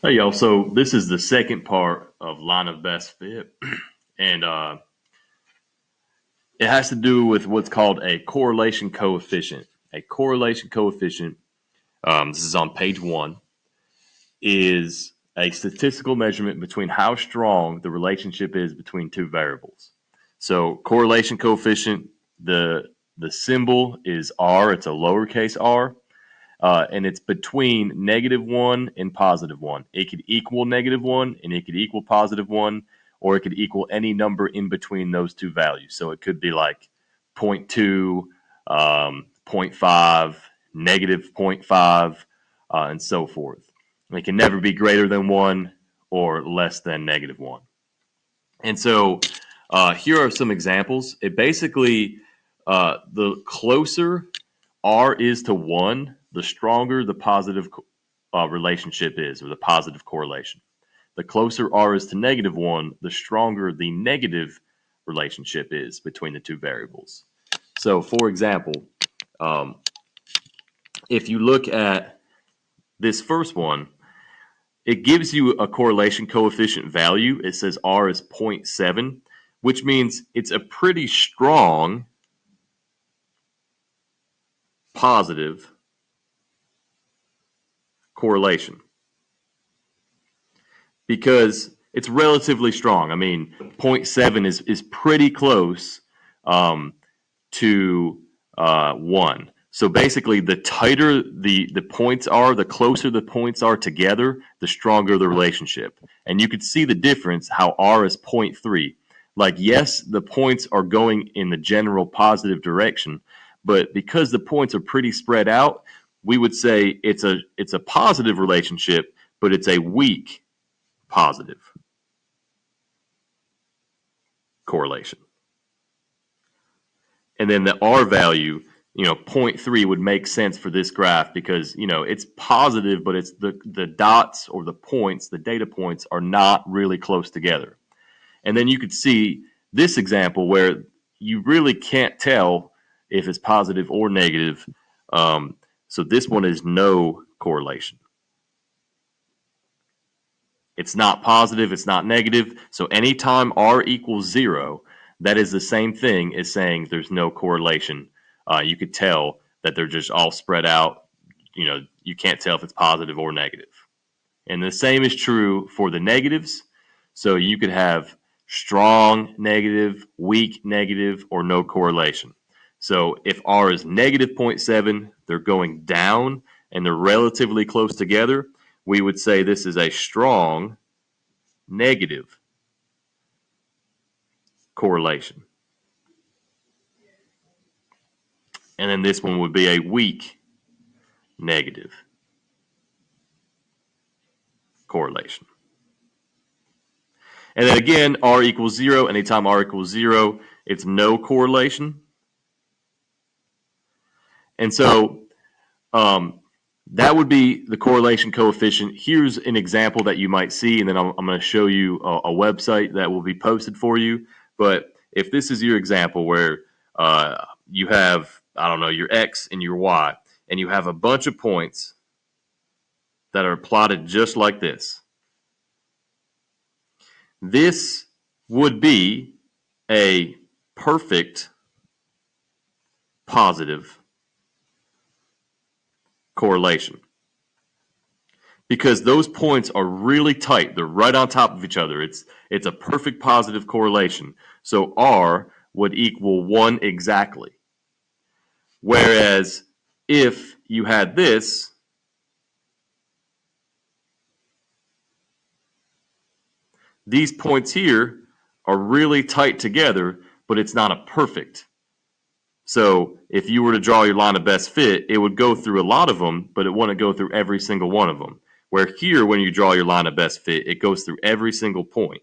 Hey y'all, so this is the second part of line of best fit, and it has to do with what's called a correlation coefficient. A correlation coefficient, this is on page one, is a statistical measurement between how strong the relationship is between two variables. So correlation coefficient, the symbol is R, it's a lowercase r, and it's between -1 and +1. It could equal -1 and it could equal +1, or it could equal any number in between those two values. So it could be like zero point 0.2, zero point 0.5, -0.5, point 0.5, and so forth. It can never be greater than 1 or less than -1. And so here are some examples. It basically, the closer R is to 1, the stronger the positive relationship is, or the positive correlation. The closer R is to -1, the stronger the negative relationship is between the two variables. So, for example, um, if you look at this first one, it gives you a correlation coefficient value. It says R is 0.7, which means it's a pretty strong positive correlation because it's relatively strong. I mean, zero point 0.7 is pretty close um, to 1. So basically, the tighter the points are, the closer the points are together, the stronger the relationship. And you could see the difference how R is zero point 0.3. Like, yes, the points are going in the general positive direction, but because the points are pretty spread out, we would say it's a positive relationship, but it's a weak positive correlation. And then the R value, zero point 0.3 would make sense for this graph because, it's positive, but it's the dots or the points, the data points are not really close together. And then you could see this example where you really can't tell if it's positive or negative. So this one is no correlation. It's not positive, it's not negative. So anytime R equals 0, that is the same thing as saying there's no correlation. You could tell that they're just all spread out. You can't tell if it's positive or negative. And the same is true for the negatives. So you could have strong negative, weak negative, or no correlation. So if R is negative zero point 0.7, they're going down and they're relatively close together. We would say this is a strong negative correlation. And then this one would be a weak negative correlation. And then again, R equals 0. Anytime R equals 0, it's no correlation. And so that would be the correlation coefficient. Here's an example that you might see, and then I'm going to show you a website that will be posted for you. But if this is your example where you have, I don't know, your X and your Y, and you have a bunch of points that are plotted just like this, this would be a perfect positive correlation because those points are really tight. They're right on top of each other. It's a perfect positive correlation. So R would equal 1 exactly. Whereas if you had this, these points here are really tight together, but it's not a perfect. So if you were to draw your line of best fit, it would go through a lot of them, but it wouldn't go through every single one of them. Where here, when you draw your line of best fit, it goes through every single point.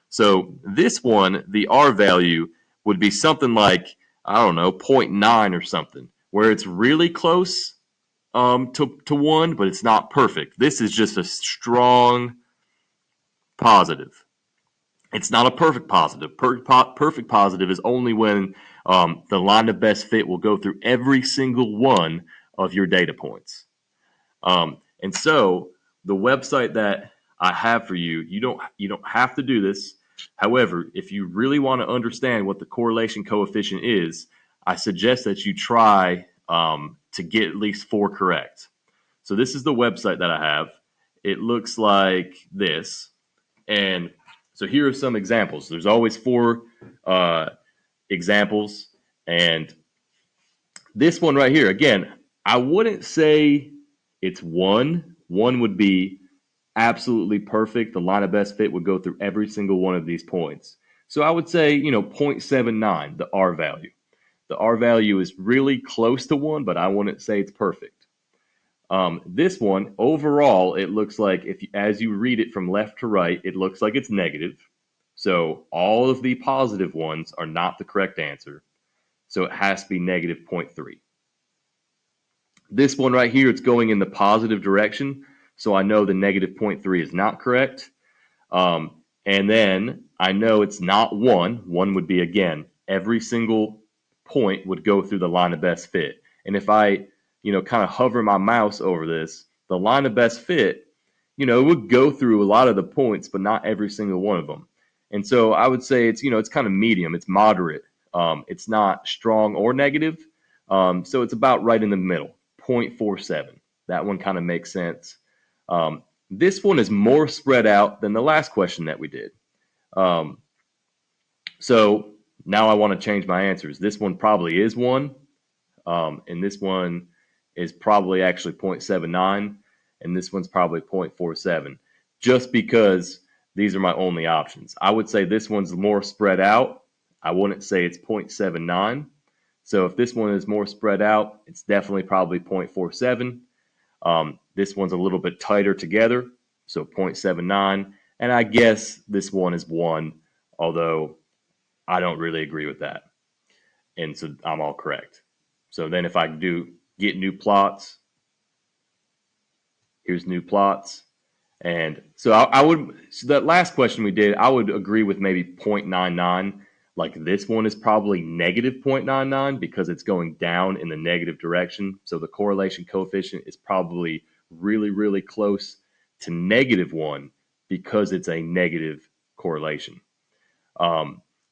So this one, the R value would be something like, I don't know, zero point 0.9 or something, where it's really close to 1, but it's not perfect. This is just a strong positive. It's not a perfect positive. Perfect positive is only when the line of best fit will go through every single one of your data points. And so the website that I have for you. You don't have to do this. However, if you really want to understand what the correlation coefficient is, I suggest that you try to get at least 4 correct. So this is the website that I have. It looks like this, and so here are some examples. There's always 4 examples, and this one right here, again, I wouldn't say it's 1. 1 would be absolutely perfect. The line of best fit would go through every single one of these points. So I would say, 0.79, the R value. The R value is really close to 1, but I wouldn't say it's perfect. This one, overall, it looks like as you read it from left to right, it looks like it's negative. So all of the positive ones are not the correct answer. So it has to be negative 0.3. This one right here, it's going in the positive direction. So I know the negative 0.3 is not correct. And then I know it's not 1. 1 would be, again, every single point would go through the line of best fit. And if I, kind of hover my mouse over this, the line of best fit, it would go through a lot of the points, but not every single one of them. And so I would say it's kind of medium. It's moderate. It's not strong or negative. So it's about right in the middle, 0.47. That one kind of makes sense. This one is more spread out than the last question that we did. Um, so now I want to change my answers. This one probably is 1, and this one is probably actually 0.79, and this one's probably 0.47, just because these are my only options. I would say this one's more spread out. I wouldn't say it's 0.79. So if this one is more spread out, it's definitely probably 0.47. This one's a little bit tighter together, so 0.79. And I guess this one is 1, although I don't really agree with that. And so I'm all correct. So then if I do get new plots, here's new plots. And so I would, so that last question we did, I would agree with maybe 0.99. Like this one is probably negative 0.99 because it's going down in the negative direction. So the correlation coefficient is probably really, really close to negative 1 because it's a negative correlation.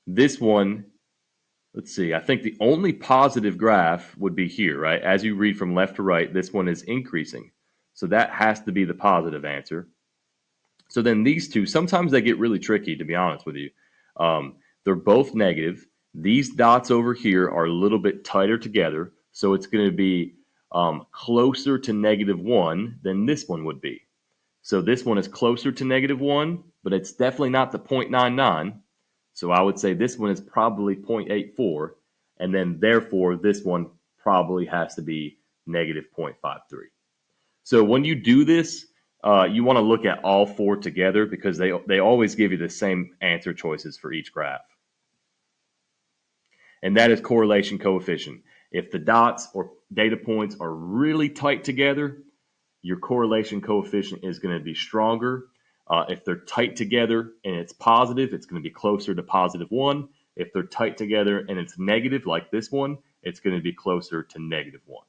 This one, let's see, I think the only positive graph would be here, right? As you read from left to right, this one is increasing. So that has to be the positive answer. So then these two, sometimes they get really tricky, to be honest with you. They're both negative. These dots over here are a little bit tighter together. So it's going to be closer to negative 1 than this one would be. So this one is closer to negative 1, but it's definitely not the 0.99. So I would say this one is probably 0.84. And then therefore, this one probably has to be negative 0.53. So when you do this, you want to look at all 4 together because they always give you the same answer choices for each graph. And that is correlation coefficient. If the dots or data points are really tight together, your correlation coefficient is going to be stronger. If they're tight together and it's positive, it's going to be closer to positive 1. If they're tight together and it's negative, like this one, it's going to be closer to negative 1.